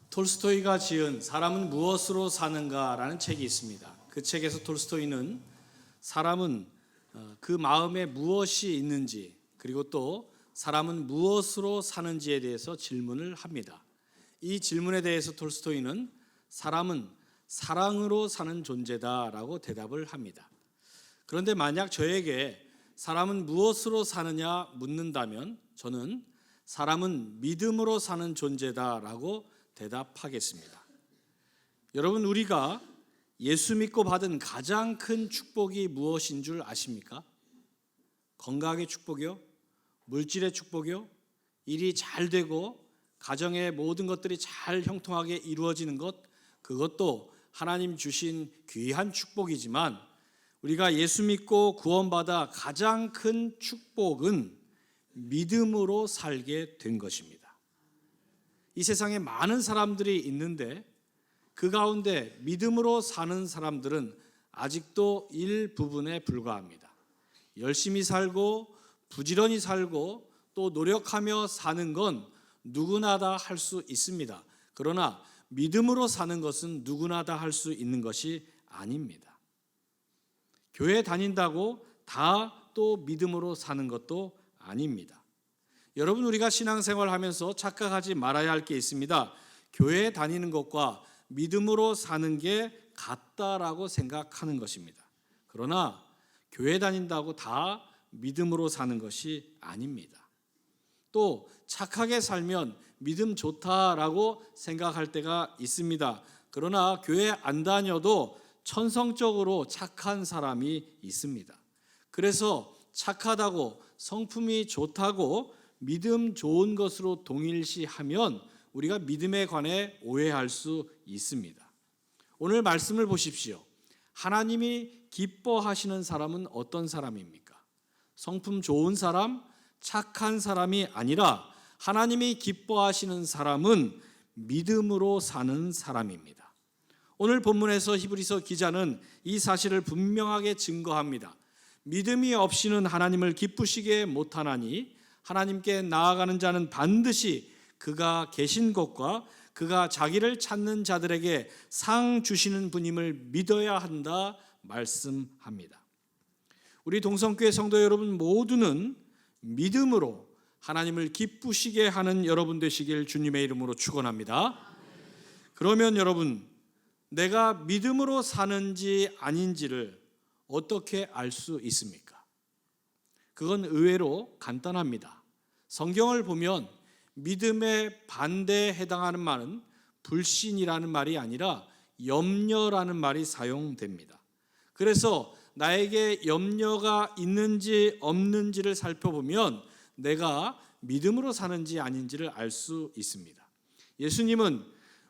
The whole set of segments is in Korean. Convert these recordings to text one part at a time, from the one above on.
톨스토이가 지은 사람은 무엇으로 사는가라는 책이 있습니다. 그 책에서 톨스토이는 사람은 그 마음에 무엇이 있는지, 그리고 또 사람은 무엇으로 사는지에 대해서 질문을 합니다. 이 질문에 대해서 톨스토이는 사람은 사랑으로 사는 존재다라고 대답을 합니다. 그런데 만약 저에게 사람은 무엇으로 사느냐 묻는다면 저는 사람은 믿음으로 사는 존재다라고 대답하겠습니다. 여러분, 우리가 예수 믿고 받은 가장 큰 축복이 무엇인 줄 아십니까? 건강의 축복이요? 물질의 축복이요? 일이 잘 되고 가정의 모든 것들이 잘 형통하게 이루어지는 것, 그것도 하나님 주신 귀한 축복이지만 우리가 예수 믿고 구원받아 가장 큰 축복은 믿음으로 살게 된 것입니다. 이 세상에 많은 사람들이 있는데 그 가운데 믿음으로 사는 사람들은 아직도 일부분에 불과합니다. 열심히 살고 부지런히 살고 또 노력하며 사는 건 누구나 다 할 수 있습니다. 그러나 믿음으로 사는 것은 누구나 다 할 수 있는 것이 아닙니다. 교회 다닌다고 다 또 믿음으로 사는 것도 아닙니다. 여러분, 우리가 신앙생활 하면서 착각하지 말아야 할 게 있습니다. 교회 다니는 것과 믿음으로 사는 게 같다라고 생각하는 것입니다. 그러나 교회 다닌다고 다 믿음으로 사는 것이 아닙니다. 또 착하게 살면 믿음 좋다라고 생각할 때가 있습니다. 그러나 교회 안 다녀도 천성적으로 착한 사람이 있습니다. 그래서 착하다고 성품이 좋다고 믿음 좋은 것으로 동일시하면 우리가 믿음에 관해 오해할 수 있습니다. 오늘 말씀을 보십시오. 하나님이 기뻐하시는 사람은 어떤 사람입니까? 성품 좋은 사람, 착한 사람이 아니라 하나님이 기뻐하시는 사람은 믿음으로 사는 사람입니다. 오늘 본문에서 히브리서 기자는 이 사실을 분명하게 증거합니다. 믿음이 없이는 하나님을 기쁘시게 못하나니 하나님께 나아가는 자는 반드시 그가 계신 것과 그가 자기를 찾는 자들에게 상 주시는 분임을 믿어야 한다 말씀합니다. 우리 동성교회 성도 여러분 모두는 믿음으로 하나님을 기쁘시게 하는 여러분 되시길 주님의 이름으로 축원합니다. 그러면 여러분, 내가 믿음으로 사는지 아닌지를 어떻게 알 수 있습니까? 그건 의외로 간단합니다. 성경을 보면 믿음의 반대에 해당하는 말은 불신이라는 말이 아니라 염려라는 말이 사용됩니다. 그래서 나에게 염려가 있는지 없는지를 살펴보면 내가 믿음으로 사는지 아닌지를 알 수 있습니다. 예수님은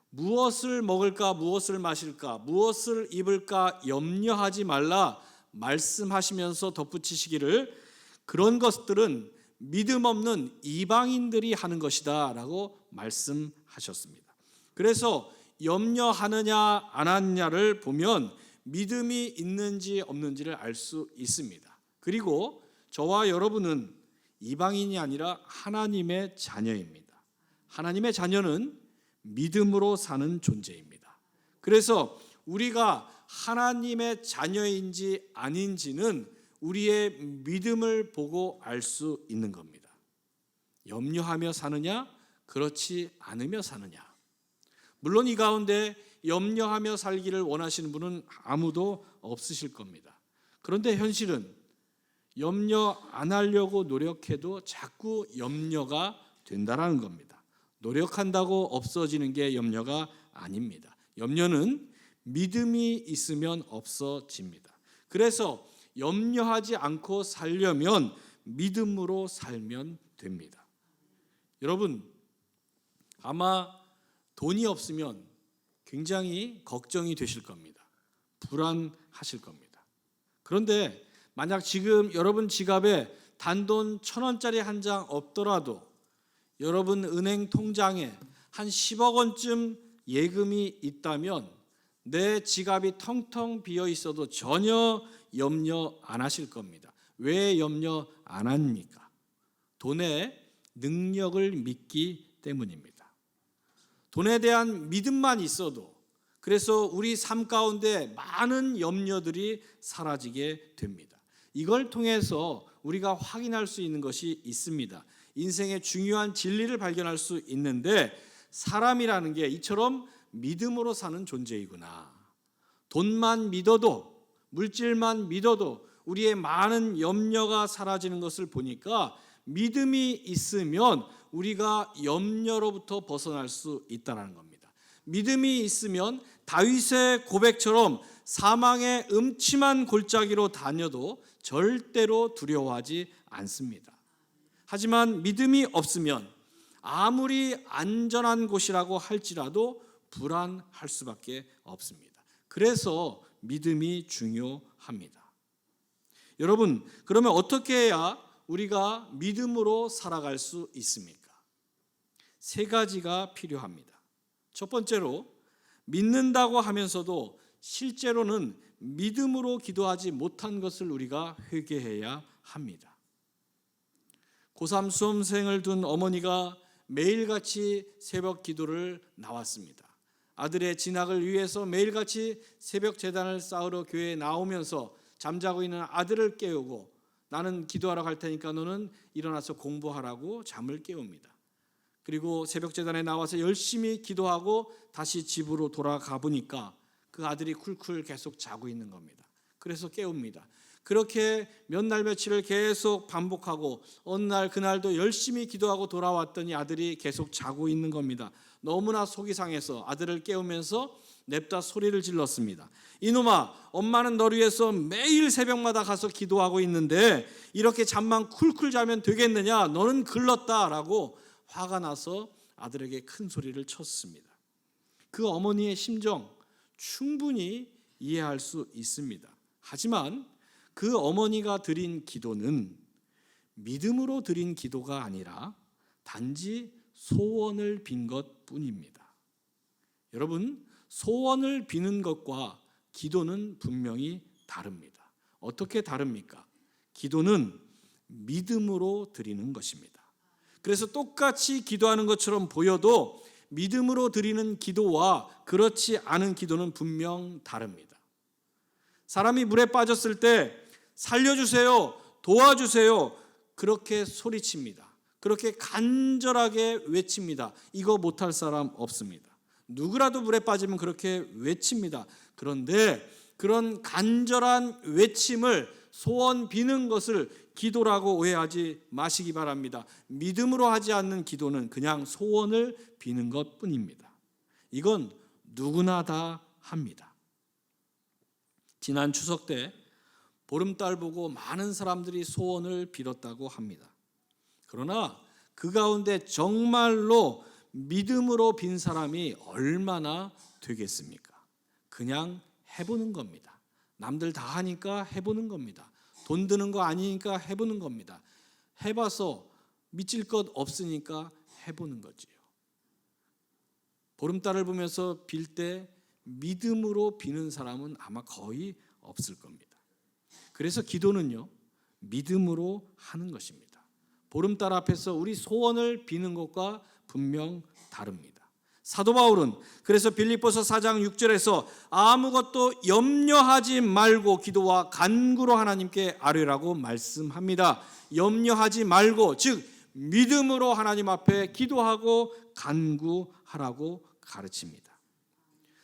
무엇을 먹을까, 무엇을 마실까, 무엇을 입을까 염려하지 말라 말씀하시면서 덧붙이시기를 그런 것들은 믿음 없는 이방인들이 하는 것이다 라고 말씀하셨습니다. 그래서 염려하느냐 안 하느냐를 보면 믿음이 있는지 없는지를 알 수 있습니다. 그리고 저와 여러분은 이방인이 아니라 하나님의 자녀입니다. 하나님의 자녀는 믿음으로 사는 존재입니다. 그래서 우리가 하나님의 자녀인지 아닌지는 우리의 믿음을 보고 알 수 있는 겁니다. 염려하며 사느냐, 그렇지 않으며 사느냐. 물론 이 가운데 염려하며 살기를 원하시는 분은 아무도 없으실 겁니다. 그런데 현실은 염려 안 하려고 노력해도 자꾸 염려가 된다는 겁니다. 노력한다고 없어지는 게 염려가 아닙니다. 염려는 믿음이 있으면 없어집니다. 그래서 염려하지 않고 살려면 믿음으로 살면 됩니다. 여러분, 아마 돈이 없으면 굉장히 걱정이 되실 겁니다. 불안하실 겁니다. 그런데 만약 지금 여러분 지갑에 단돈 1,000원짜리 한 장 없더라도 여러분 은행 통장에 한 10억 원쯤 예금이 있다면 내 지갑이 텅텅 비어 있어도 전혀 염려 안 하실 겁니다. 왜 염려 안 합니까? 돈의 능력을 믿기 때문입니다. 돈에 대한 믿음만 있어도 그래서 우리 삶 가운데 많은 염려들이 사라지게 됩니다. 이걸 통해서 우리가 확인할 수 있는 것이 있습니다. 인생의 중요한 진리를 발견할 수 있는데 사람이라는 게 이처럼 믿음으로 사는 존재이구나. 돈만 믿어도 물질만 믿어도 우리의 많은 염려가 사라지는 것을 보니까 믿음이 있으면 우리가 염려로부터 벗어날 수 있다는 겁니다. 믿음이 있으면 다윗의 고백처럼 사망의 음침한 골짜기로 다녀도 절대로 두려워하지 않습니다. 하지만 믿음이 없으면 아무리 안전한 곳이라고 할지라도 불안할 수밖에 없습니다. 그래서 믿음이 중요합니다. 여러분, 그러면 어떻게 해야 우리가 믿음으로 살아갈 수 있습니까? 세 가지가 필요합니다. 첫 번째로 믿는다고 하면서도 실제로는 믿음으로 기도하지 못한 것을 우리가 회개해야 합니다. 고3 수험생을 둔 어머니가 매일같이 새벽 기도를 나왔습니다. 아들의 진학을 위해서 매일같이 새벽 제단을 쌓으러 교회에 나오면서 잠자고 있는 아들을 깨우고 나는 기도하러 갈 테니까 너는 일어나서 공부하라고 잠을 깨웁니다. 그리고 새벽 제단에 나와서 열심히 기도하고 다시 집으로 돌아가 보니까 그 아들이 쿨쿨 계속 자고 있는 겁니다. 그래서 깨웁니다. 그렇게 몇 날 며칠을 계속 반복하고 어느 날 그날도 열심히 기도하고 돌아왔더니 아들이 계속 자고 있는 겁니다. 너무나 속이 상해서 아들을 깨우면서 냅다 소리를 질렀습니다. 이놈아, 엄마는 너를 위해서 매일 새벽마다 가서 기도하고 있는데 이렇게 잠만 쿨쿨 자면 되겠느냐? 너는 글렀다라고 화가 나서 아들에게 큰 소리를 쳤습니다. 그 어머니의 심정 충분히 이해할 수 있습니다. 하지만 그 어머니가 드린 기도는 믿음으로 드린 기도가 아니라 단지 소원을 빈 것뿐입니다. 여러분, 소원을 비는 것과 기도는 분명히 다릅니다. 어떻게 다릅니까? 기도는 믿음으로 드리는 것입니다. 그래서 똑같이 기도하는 것처럼 보여도 믿음으로 드리는 기도와 그렇지 않은 기도는 분명 다릅니다. 사람이 물에 빠졌을 때 살려주세요, 도와주세요 그렇게 소리칩니다. 그렇게 간절하게 외칩니다. 이거 못할 사람 없습니다. 누구라도 물에 빠지면 그렇게 외칩니다. 그런데 그런 간절한 외침을 소원 비는 것을 기도라고 오해하지 마시기 바랍니다. 믿음으로 하지 않는 기도는 그냥 소원을 비는 것뿐입니다. 이건 누구나 다 합니다. 지난 추석 때 보름달 보고 많은 사람들이 소원을 빌었다고 합니다. 그러나 그 가운데 정말로 믿음으로 빈 사람이 얼마나 되겠습니까? 그냥 해보는 겁니다. 남들 다 하니까 해보는 겁니다. 돈 드는 거 아니니까 해보는 겁니다. 해봐서 미칠 것 없으니까 해보는 거지요. 보름달을 보면서 빌 때 믿음으로 비는 사람은 아마 거의 없을 겁니다. 그래서 기도는요, 믿음으로 하는 것입니다. 보름달 앞에서 우리 소원을 비는 것과 분명 다릅니다. 사도 바울은 그래서 빌립보서 4장 6절에서 아무것도 염려하지 말고 기도와 간구로 하나님께 아뢰라고 말씀합니다. 염려하지 말고, 즉 믿음으로 하나님 앞에 기도하고 간구하라고 가르칩니다.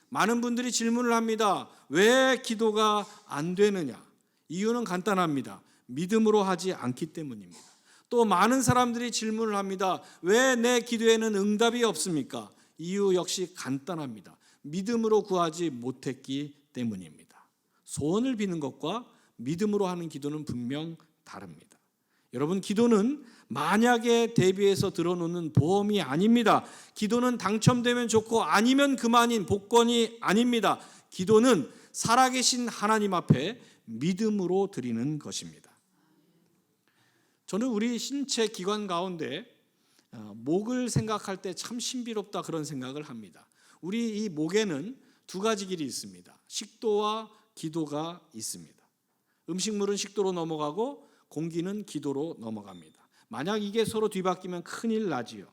많은 분들이 질문을 합니다. 왜 기도가 안 되느냐? 이유는 간단합니다. 믿음으로 하지 않기 때문입니다. 또 많은 사람들이 질문을 합니다. 왜 내 기도에는 응답이 없습니까? 이유 역시 간단합니다. 믿음으로 구하지 못했기 때문입니다. 소원을 비는 것과 믿음으로 하는 기도는 분명 다릅니다. 여러분, 기도는 만약에 대비해서 들어놓는 보험이 아닙니다. 기도는 당첨되면 좋고 아니면 그만인 복권이 아닙니다. 기도는 살아계신 하나님 앞에 믿음으로 드리는 것입니다. 저는 우리 신체 기관 가운데 목을 생각할 때 참 신비롭다 그런 생각을 합니다. 우리 이 목에는 두 가지 길이 있습니다. 식도와 기도가 있습니다. 음식물은 식도로 넘어가고 공기는 기도로 넘어갑니다. 만약 이게 서로 뒤바뀌면 큰일 나지요.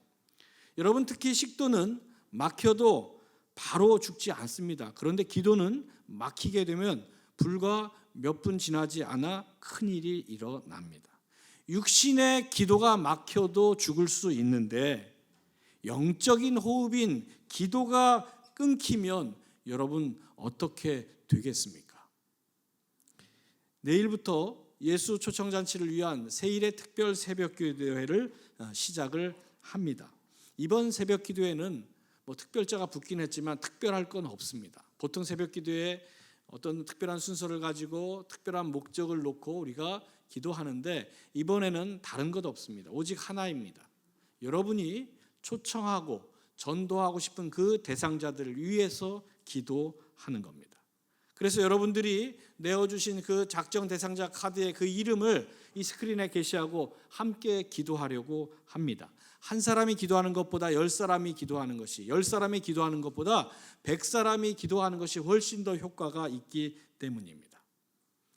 여러분, 특히 식도는 막혀도 바로 죽지 않습니다. 그런데 기도는 막히게 되면 불과 몇 분 지나지 않아 큰일이 일어납니다. 육신의 기도가 막혀도 죽을 수 있는데 영적인 호흡인 기도가 끊기면 여러분 어떻게 되겠습니까? 내일부터 예수 초청잔치를 위한 세1의 특별 새벽기도회를 시작을 합니다. 이번 새벽기도회는 특별자가 붙긴 했지만 특별할 건 없습니다. 보통 새벽기도회에 어떤 특별한 순서를 가지고 특별한 목적을 놓고 우리가 기도하는데 이번에는 다른 것 없습니다. 오직 하나입니다. 여러분이 초청하고 전도하고 싶은 그 대상자들을 위해서 기도하는 겁니다. 그래서 여러분들이 내어주신 그 작정 대상자 카드의 그 이름을 이 스크린에 게시하고 함께 기도하려고 합니다. 한 사람이 기도하는 것보다 10사람이 기도하는 것이, 10사람이 기도하는 것보다 100사람이 기도하는 것이 훨씬 더 효과가 있기 때문입니다.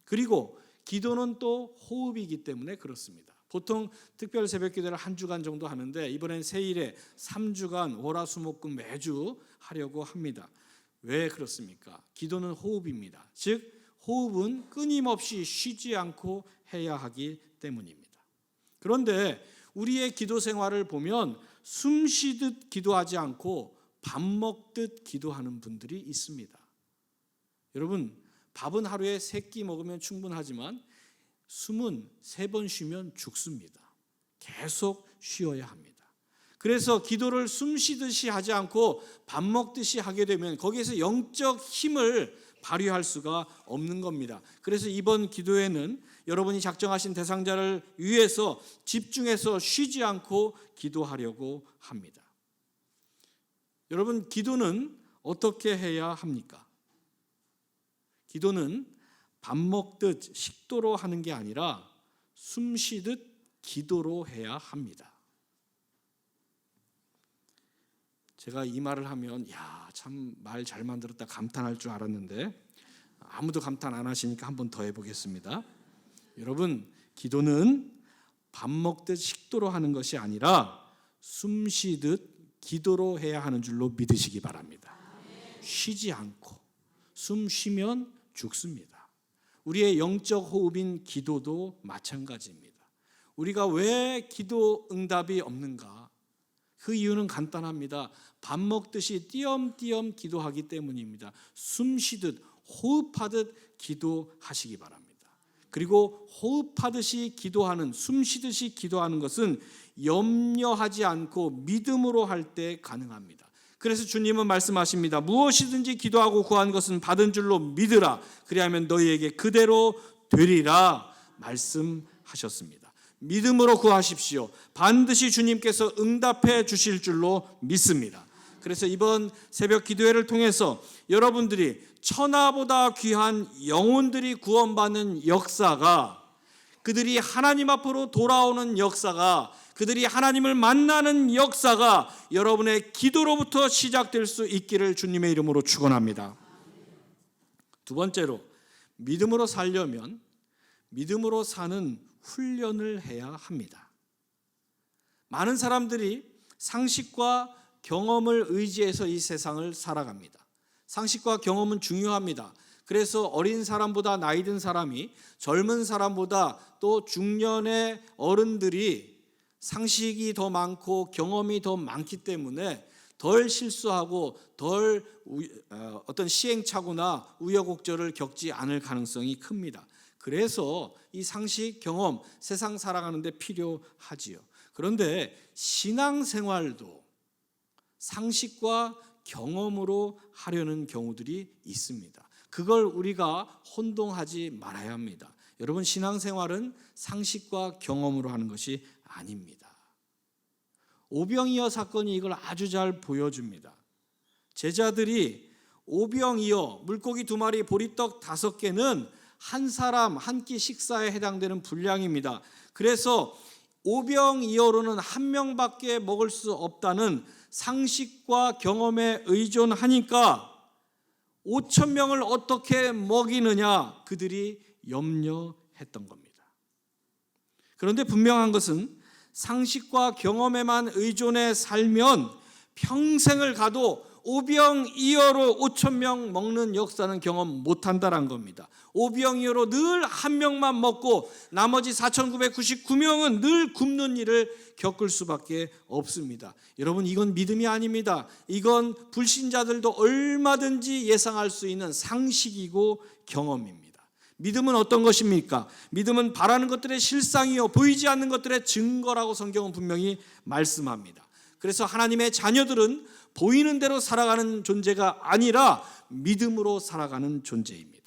그리고 기도는 또 호흡이기 때문에 그렇습니다. 보통 특별 새벽 기도를 한 주간 정도 하는데 이번엔 세1에 3주간 월화수목금 매주 하려고 합니다. 왜 그렇습니까? 기도는 호흡입니다. 즉 호흡은 끊임없이 쉬지 않고 해야 하기 때문입니다. 그런데 우리의 기도 생활을 보면 숨 쉬듯 기도하지 않고 밥 먹듯 기도하는 분들이 있습니다. 여러분, 밥은 하루에 3끼 먹으면 충분하지만 숨은 3번 쉬면 죽습니다. 계속 쉬어야 합니다. 그래서 기도를 숨 쉬듯이 하지 않고 밥 먹듯이 하게 되면 거기에서 영적 힘을 발휘할 수가 없는 겁니다. 그래서 이번 기도회는 여러분이 작정하신 대상자를 위해서 집중해서 쉬지 않고 기도하려고 합니다. 여러분, 기도는 어떻게 해야 합니까? 기도는 밥 먹듯 식도로 하는 게 아니라 숨 쉬듯 기도로 해야 합니다. 제가 이 말을 하면 참 말 잘 만들었다 감탄할 줄 알았는데 아무도 감탄 안 하시니까 한 번 더 해보겠습니다. 여러분, 기도는 밥 먹듯 식도로 하는 것이 아니라 숨 쉬듯 기도로 해야 하는 줄로 믿으시기 바랍니다. 쉬지 않고 숨 쉬면 죽습니다. 우리의 영적 호흡인 기도도 마찬가지입니다. 우리가 왜 기도 응답이 없는가? 그 이유는 간단합니다. 밥 먹듯이 띄엄띄엄 기도하기 때문입니다. 숨 쉬듯 호흡하듯 기도하시기 바랍니다. 그리고 호흡하듯이 기도하는, 숨 쉬듯이 기도하는 것은 염려하지 않고 믿음으로 할 때 가능합니다. 그래서 주님은 말씀하십니다. 무엇이든지 기도하고 구한 것은 받은 줄로 믿으라. 그리하면 너희에게 그대로 되리라 말씀하셨습니다. 믿음으로 구하십시오. 반드시 주님께서 응답해 주실 줄로 믿습니다. 그래서 이번 새벽 기도회를 통해서 여러분들이 천하보다 귀한 영혼들이 구원받는 역사가, 그들이 하나님 앞으로 돌아오는 역사가, 그들이 하나님을 만나는 역사가 여러분의 기도로부터 시작될 수 있기를 주님의 이름으로 축원합니다. 두 번째로, 믿음으로 살려면 믿음으로 사는 훈련을 해야 합니다. 많은 사람들이 상식과 경험을 의지해서 이 세상을 살아갑니다. 상식과 경험은 중요합니다. 그래서 어린 사람보다 나이 든 사람이, 젊은 사람보다 또 중년의 어른들이 상식이 더 많고 경험이 더 많기 때문에 덜 실수하고 덜 어떤 시행착오나 우여곡절을 겪지 않을 가능성이 큽니다. 그래서 이 상식, 경험, 세상 살아가는 데 필요하지요. 그런데 신앙생활도 상식과 경험으로 하려는 경우들이 있습니다. 그걸 우리가 혼동하지 말아야 합니다. 여러분, 신앙생활은 상식과 경험으로 하는 것이 아닙니다. 오병이어 사건이 이걸 아주 잘 보여줍니다. 제자들이 오병이어, 물고기 2마리, 보리떡 5개는 한 사람 한 끼 식사에 해당되는 분량입니다. 그래서 오병이어로는 한 명밖에 먹을 수 없다는 상식과 경험에 의존하니까 5,000명을 어떻게 먹이느냐 그들이 염려했던 겁니다. 그런데 분명한 것은 상식과 경험에만 의존해 살면 평생을 가도 오병이어로 5천 명 먹는 역사는 경험 못한다는 겁니다. 오병이어로 늘 한 명만 먹고 나머지 4,999명은 늘 굶는 일을 겪을 수밖에 없습니다. 여러분, 이건 믿음이 아닙니다. 이건 불신자들도 얼마든지 예상할 수 있는 상식이고 경험입니다. 믿음은 어떤 것입니까? 믿음은 바라는 것들의 실상이요 보이지 않는 것들의 증거라고 성경은 분명히 말씀합니다. 그래서 하나님의 자녀들은 보이는 대로 살아가는 존재가 아니라 믿음으로 살아가는 존재입니다.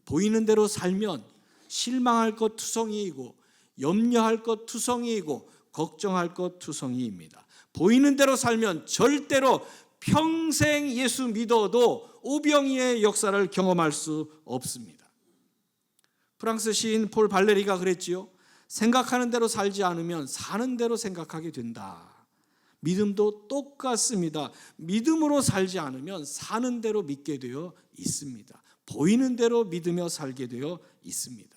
보이는 대로 살면 실망할 것 투성이이고 염려할 것 투성이이고 걱정할 것 투성이입니다. 보이는 대로 살면 절대로 평생 예수 믿어도 오병이의 역사를 경험할 수 없습니다. 프랑스 시인 폴 발레리가 그랬지요. 생각하는 대로 살지 않으면 사는 대로 생각하게 된다. 믿음도 똑같습니다. 믿음으로 살지 않으면 사는 대로 믿게 되어 있습니다. 보이는 대로 믿으며 살게 되어 있습니다.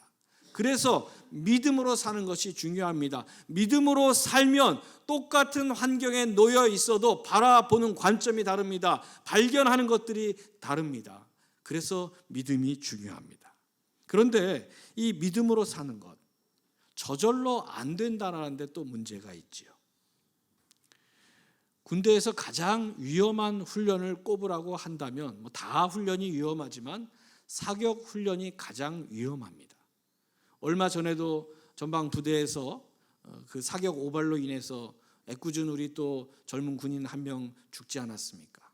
그래서 믿음으로 사는 것이 중요합니다. 믿음으로 살면 똑같은 환경에 놓여 있어도 바라보는 관점이 다릅니다. 발견하는 것들이 다릅니다. 그래서 믿음이 중요합니다. 그런데 이 믿음으로 사는 것, 저절로 안 된다는데 또 문제가 있지요. 군대에서 가장 위험한 훈련을 꼽으라고 한다면 다 훈련이 위험하지만 사격 훈련이 가장 위험합니다. 얼마 전에도 전방 부대에서 그 사격 오발로 인해서 애꿎은 우리 또 젊은 군인 한 명 죽지 않았습니까?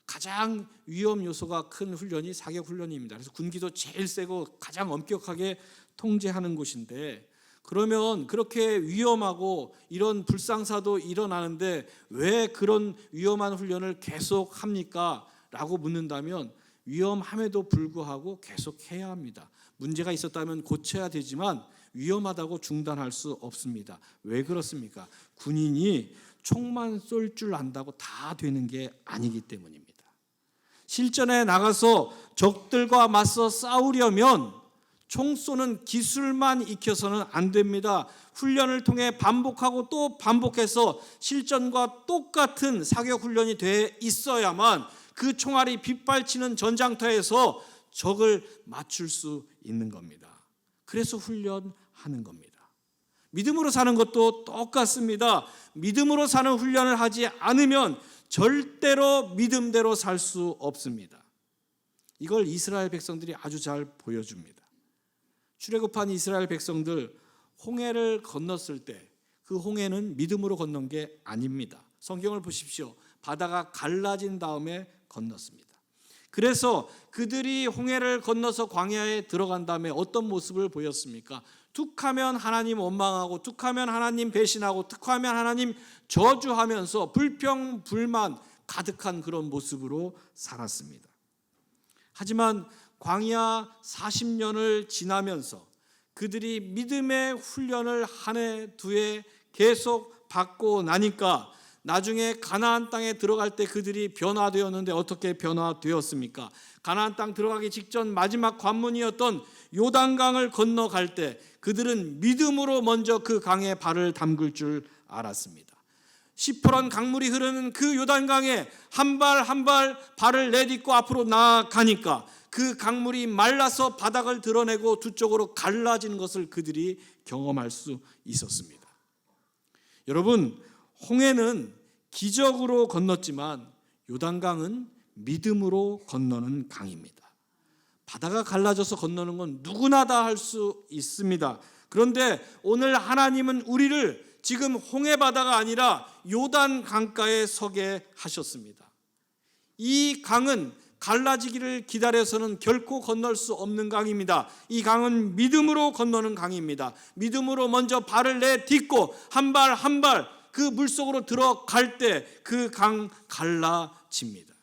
가장 위험 요소가 큰 훈련이 사격 훈련입니다. 그래서 군기도 제일 세고 가장 엄격하게 통제하는 곳인데, 그러면 그렇게 위험하고 이런 불상사도 일어나는데 왜 그런 위험한 훈련을 계속 합니까? 라고 묻는다면 위험함에도 불구하고 계속 해야 합니다. 문제가 있었다면 고쳐야 되지만 위험하다고 중단할 수 없습니다. 왜 그렇습니까? 군인이 총만 쏠 줄 안다고 다 되는 게 아니기 때문입니다. 실전에 나가서 적들과 맞서 싸우려면 총 쏘는 기술만 익혀서는 안 됩니다. 훈련을 통해 반복하고 또 반복해서 실전과 똑같은 사격 훈련이 돼 있어야만 그 총알이 빗발치는 전장터에서 적을 맞출 수 있는 겁니다. 그래서 훈련하는 겁니다. 믿음으로 사는 것도 똑같습니다. 믿음으로 사는 훈련을 하지 않으면 절대로 믿음대로 살 수 없습니다. 이걸 이스라엘 백성들이 아주 잘 보여줍니다. 출애굽한 이스라엘 백성들 홍해를 건넜을 때 그 홍해는 믿음으로 건넌 게 아닙니다. 성경을 보십시오. 바다가 갈라진 다음에 건넜습니다. 그래서 그들이 홍해를 건너서 광야에 들어간 다음에 어떤 모습을 보였습니까? 툭하면 하나님 원망하고 툭하면 하나님 배신하고 툭하면 하나님 저주하면서 불평 불만 가득한 그런 모습으로 살았습니다. 하지만 광야 40년을 지나면서 그들이 믿음의 훈련을 한 해 두 해 계속 받고 나니까 나중에 가나안 땅에 들어갈 때 그들이 변화되었는데 어떻게 변화되었습니까? 가나안 땅 들어가기 직전 마지막 관문이었던 요단강을 건너갈 때 그들은 믿음으로 먼저 그 강에 발을 담글 줄 알았습니다. 시퍼런 강물이 흐르는 그 요단강에 한 발 한 발 발을 내딛고 앞으로 나아가니까 그 강물이 말라서 바닥을 드러내고 두 쪽으로 갈라지는 것을 그들이 경험할 수 있었습니다. 여러분, 홍해는 기적으로 건넜지만 요단강은 믿음으로 건너는 강입니다. 바다가 갈라져서 건너는 건 누구나 다 할 수 있습니다. 그런데 오늘 하나님은 우리를 지금 홍해 바다가 아니라 요단 강가에 서게 하셨습니다. 이 강은 갈라지기를 기다려서는 결코 건널 수 없는 강입니다. 이 강은 믿음으로 건너는 강입니다. 믿음으로 먼저 발을 내딛고 한 발 한 발 그 물속으로 들어갈 때 그 강 갈라집니다.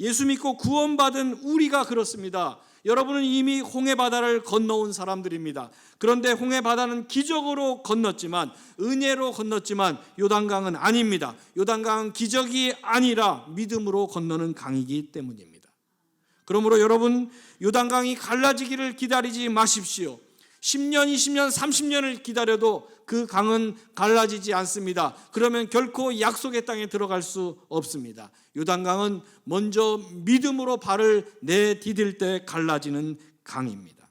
예수 믿고 구원받은 우리가 그렇습니다. 여러분은 이미 홍해 바다를 건너온 사람들입니다. 그런데 홍해 바다는 기적으로 건넜지만, 은혜로 건넜지만 요단강은 아닙니다. 요단강은 기적이 아니라 믿음으로 건너는 강이기 때문입니다. 그러므로 여러분, 요단강이 갈라지기를 기다리지 마십시오. 10년, 20년, 30년을 기다려도 그 강은 갈라지지 않습니다. 그러면 결코 약속의 땅에 들어갈 수 없습니다. 요단강은 먼저 믿음으로 발을 내디딜 때 갈라지는 강입니다.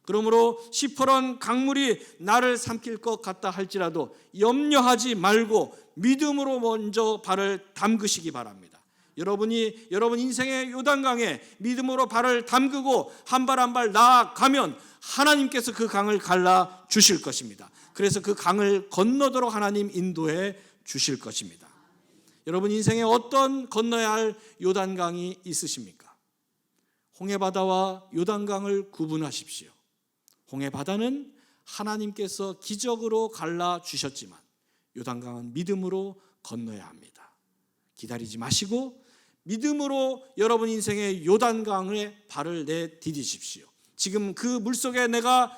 그러므로 시퍼런 강물이 나를 삼킬 것 같다 할지라도 염려하지 말고 믿음으로 먼저 발을 담그시기 바랍니다. 여러분이 여러분 인생의 요단강에 믿음으로 발을 담그고 한 발 한 발 나아가면 하나님께서 그 강을 갈라 주실 것입니다. 그래서 그 강을 건너도록 하나님 인도해 주실 것입니다. 여러분 인생에 어떤 건너야 할 요단강이 있으십니까? 홍해바다와 요단강을 구분하십시오. 홍해바다는 하나님께서 기적으로 갈라 주셨지만 요단강은 믿음으로 건너야 합니다. 기다리지 마시고 믿음으로 여러분 인생의 요단강에 발을 내디디십시오. 지금 그 물속에 내가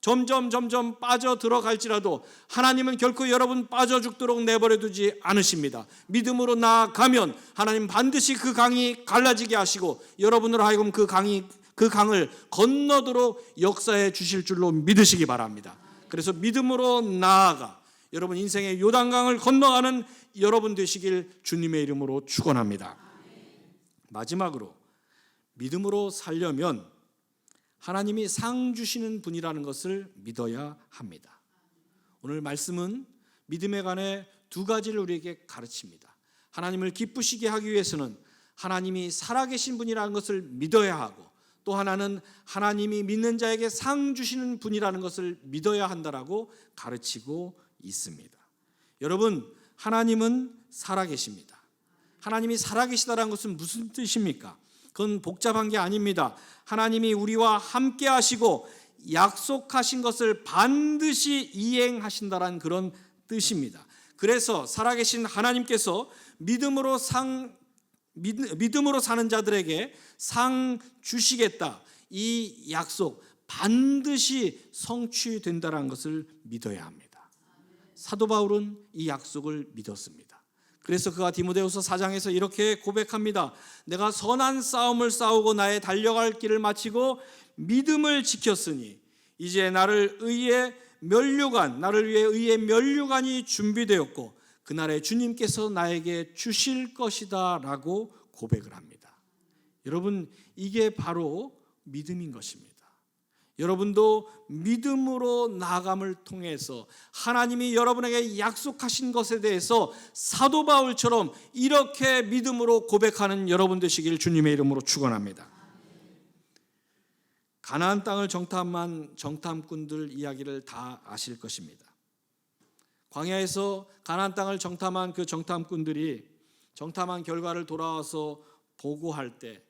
점점 빠져 들어갈지라도 하나님은 결코 여러분 빠져 죽도록 내버려 두지 않으십니다. 믿음으로 나아가면 하나님 반드시 그 강이 갈라지게 하시고 여러분으로 하여금 그 강을 건너도록 역사해 주실 줄로 믿으시기 바랍니다. 그래서 믿음으로 나아가 여러분 인생의 요단강을 건너가는 여러분 되시길 주님의 이름으로 축원합니다. 마지막으로 믿음으로 살려면 하나님이 상 주시는 분이라는 것을 믿어야 합니다. 오늘 말씀은 믿음에 관해 두 가지를 우리에게 가르칩니다. 하나님을 기쁘시게 하기 위해서는 하나님이 살아계신 분이라는 것을 믿어야 하고 또 하나는 하나님이 믿는 자에게 상 주시는 분이라는 것을 믿어야 한다라고 가르치고 있습니다. 여러분, 하나님은 살아계십니다. 하나님이 살아계시다라는 것은 무슨 뜻입니까? 그건 복잡한 게 아닙니다. 하나님이 우리와 함께 하시고 약속하신 것을 반드시 이행하신다라는 그런 뜻입니다. 그래서 살아계신 하나님께서 믿음으로 사는 자들에게 상 주시겠다. 이 약속 반드시 성취된다라는 것을 믿어야 합니다. 사도 바울은 이 약속을 믿었습니다. 그래서 그가 디모데후서 4장에서 이렇게 고백합니다. 내가 선한 싸움을 싸우고 나의 달려갈 길을 마치고 믿음을 지켰으니 이제 나를 위해 의의 면류관이 준비되었고 그날에 주님께서 나에게 주실 것이다 라고 고백을 합니다. 여러분, 이게 바로 믿음인 것입니다. 여러분도 믿음으로 나아감을 통해서 하나님이 여러분에게 약속하신 것에 대해서 사도 바울처럼 이렇게 믿음으로 고백하는 여러분 되시길 주님의 이름으로 축원합니다. 가나안 땅을 정탐한 정탐꾼들 이야기를 다 아실 것입니다. 광야에서 가나안 땅을 정탐한 그 정탐꾼들이 정탐한 결과를 돌아와서 보고할 때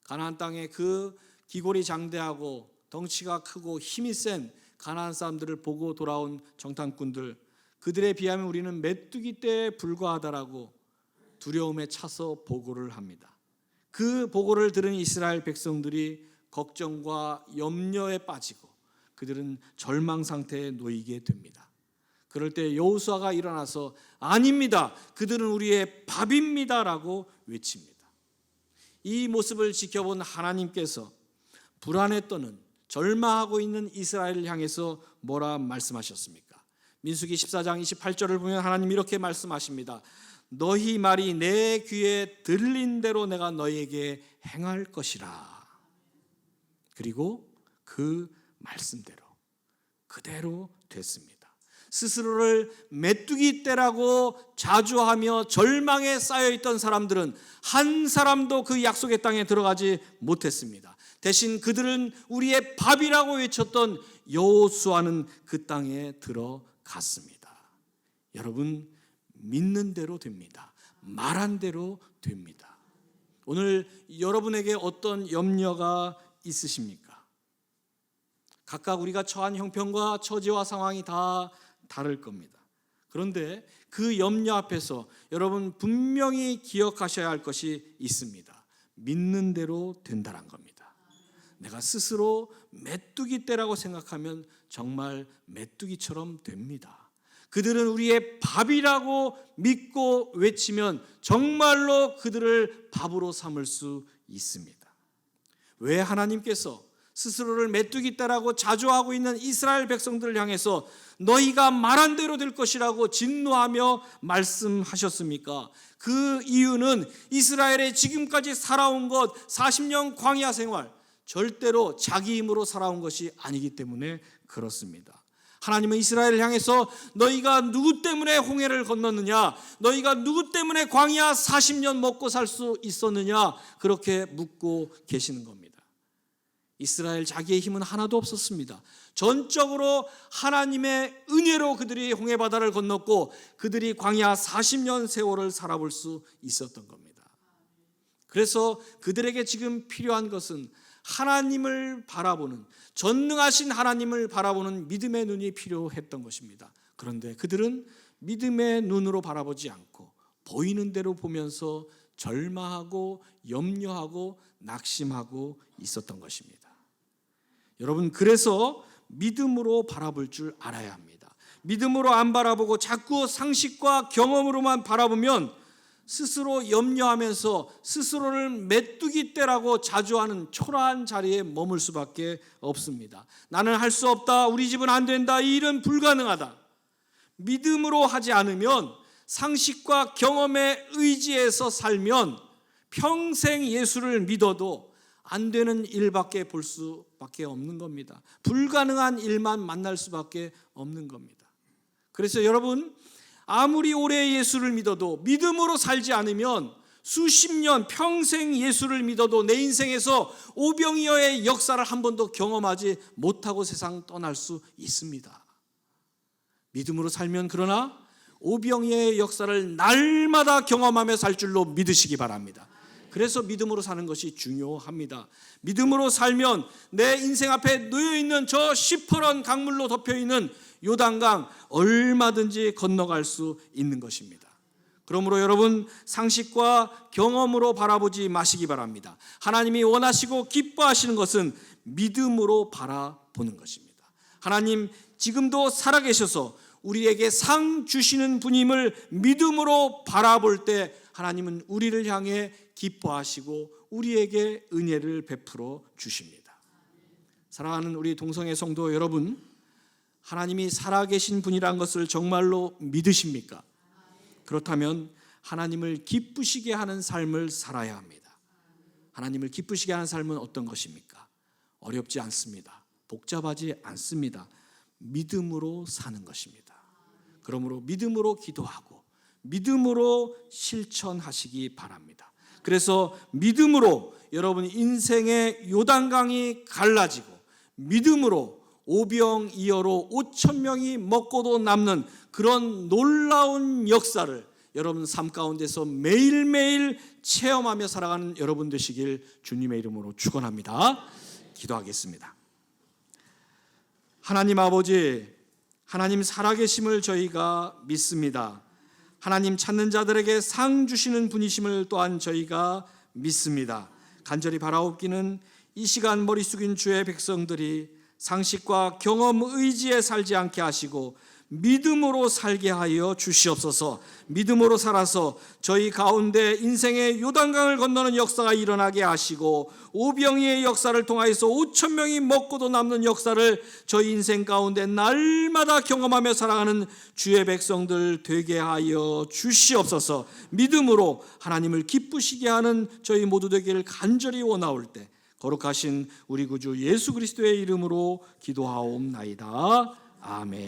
가나안 땅의 그 기골이 장대하고 덩치가 크고 힘이 센 가나안 사람들을 보고 돌아온 정탐꾼들, 그들에 비하면 우리는 메뚜기 떼에 불과하다라고 두려움에 차서 보고를 합니다. 그 보고를 들은 이스라엘 백성들이 걱정과 염려에 빠지고 그들은 절망 상태에 놓이게 됩니다. 그럴 때 여호수아가 일어나서 아닙니다. 그들은 우리의 밥입니다라고 외칩니다. 이 모습을 지켜본 하나님께서 불안에 떠는 절망하고 있는 이스라엘을 향해서 뭐라 말씀하셨습니까? 민수기 14장 28절을 보면 하나님 이렇게 말씀하십니다. 너희 말이 내 귀에 들린 대로 내가 너희에게 행할 것이라. 그리고 그 말씀대로 그대로 됐습니다. 스스로를 메뚜기 떼라고 자주하며 절망에 쌓여있던 사람들은 한 사람도 그 약속의 땅에 들어가지 못했습니다. 대신 그들은 우리의 밥이라고 외쳤던 여호수아는 그 땅에 들어갔습니다. 여러분, 믿는 대로 됩니다. 말한 대로 됩니다. 오늘 여러분에게 어떤 염려가 있으십니까? 각각 우리가 처한 형편과 처지와 상황이 다 다를 겁니다. 그런데 그 염려 앞에서 여러분 분명히 기억하셔야 할 것이 있습니다. 믿는 대로 된다는 겁니다. 내가 스스로 메뚜기 떼라고 생각하면 정말 메뚜기처럼 됩니다. 그들은 우리의 밥이라고 믿고 외치면 정말로 그들을 밥으로 삼을 수 있습니다. 왜 하나님께서 스스로를 메뚜기 떼라고 자조하고 있는 이스라엘 백성들을 향해서 너희가 말한 대로 될 것이라고 진노하며 말씀하셨습니까? 그 이유는 이스라엘의 지금까지 살아온 것 40년 광야 생활, 절대로 자기 힘으로 살아온 것이 아니기 때문에 그렇습니다. 하나님은 이스라엘을 향해서 너희가 누구 때문에 홍해를 건넜느냐, 너희가 누구 때문에 광야 40년 먹고 살 수 있었느냐, 그렇게 묻고 계시는 겁니다. 이스라엘 자기의 힘은 하나도 없었습니다. 전적으로 하나님의 은혜로 그들이 홍해바다를 건넜고 그들이 광야 40년 세월을 살아볼 수 있었던 겁니다. 그래서 그들에게 지금 필요한 것은 하나님을 바라보는, 전능하신 하나님을 바라보는 믿음의 눈이 필요했던 것입니다. 그런데 그들은 믿음의 눈으로 바라보지 않고 보이는 대로 보면서 절망하고 염려하고 낙심하고 있었던 것입니다. 여러분, 그래서 믿음으로 바라볼 줄 알아야 합니다. 믿음으로 안 바라보고 자꾸 상식과 경험으로만 바라보면 스스로 염려하면서 스스로를 메뚜기 떼라고 자주하는 초라한 자리에 머물 수밖에 없습니다. 나는 할 수 없다, 우리 집은 안 된다, 이 일은 불가능하다. 믿음으로 하지 않으면, 상식과 경험에 의지해서 살면 평생 예수를 믿어도 안 되는 일밖에 볼 수밖에 없는 겁니다. 불가능한 일만 만날 수밖에 없는 겁니다. 그래서 여러분, 아무리 오래 예수를 믿어도 믿음으로 살지 않으면 수십 년, 평생 예수를 믿어도 내 인생에서 오병이어의 역사를 한 번도 경험하지 못하고 세상 떠날 수 있습니다. 믿음으로 살면 그러나 오병이어의 역사를 날마다 경험하며 살 줄로 믿으시기 바랍니다. 그래서 믿음으로 사는 것이 중요합니다. 믿음으로 살면 내 인생 앞에 놓여있는 저 시퍼런 강물로 덮여있는 요단강 얼마든지 건너갈 수 있는 것입니다. 그러므로 여러분, 상식과 경험으로 바라보지 마시기 바랍니다. 하나님이 원하시고 기뻐하시는 것은 믿음으로 바라보는 것입니다. 하나님 지금도 살아계셔서 우리에게 상 주시는 분임을 믿음으로 바라볼 때 하나님은 우리를 향해 기뻐하시고 우리에게 은혜를 베풀어 주십니다. 사랑하는 우리 동성애 성도 여러분, 하나님이 살아계신 분이란 것을 정말로 믿으십니까? 그렇다면 하나님을 기쁘시게 하는 삶을 살아야 합니다. 하나님을 기쁘시게 하는 삶은 어떤 것입니까? 어렵지 않습니다. 복잡하지 않습니다. 믿음으로 사는 것입니다. 그러므로 믿음으로 기도하고 믿음으로 실천하시기 바랍니다. 그래서 믿음으로 여러분 인생의 요단강이 갈라지고 믿음으로 오병이어로 5,000명이 먹고도 남는 그런 놀라운 역사를 여러분 삶 가운데서 매일매일 체험하며 살아가는 여러분 되시길 주님의 이름으로 축원합니다. 기도하겠습니다. 하나님 아버지, 하나님 살아계심을 저희가 믿습니다. 하나님 찾는 자들에게 상 주시는 분이심을 또한 저희가 믿습니다. 간절히 바라옵기는 이 시간 머리 숙인 주의 백성들이 상식과 경험 의지에 살지 않게 하시고 믿음으로 살게 하여 주시옵소서. 믿음으로 살아서 저희 가운데 인생의 요단강을 건너는 역사가 일어나게 하시고 오병이의 역사를 통하여서 5,000명이 먹고도 남는 역사를 저희 인생 가운데 날마다 경험하며 살아가는 주의 백성들 되게 하여 주시옵소서. 믿음으로 하나님을 기쁘시게 하는 저희 모두 되기를 간절히 원하올 때 거룩하신 우리 구주 예수 그리스도의 이름으로 기도하옵나이다. 아멘.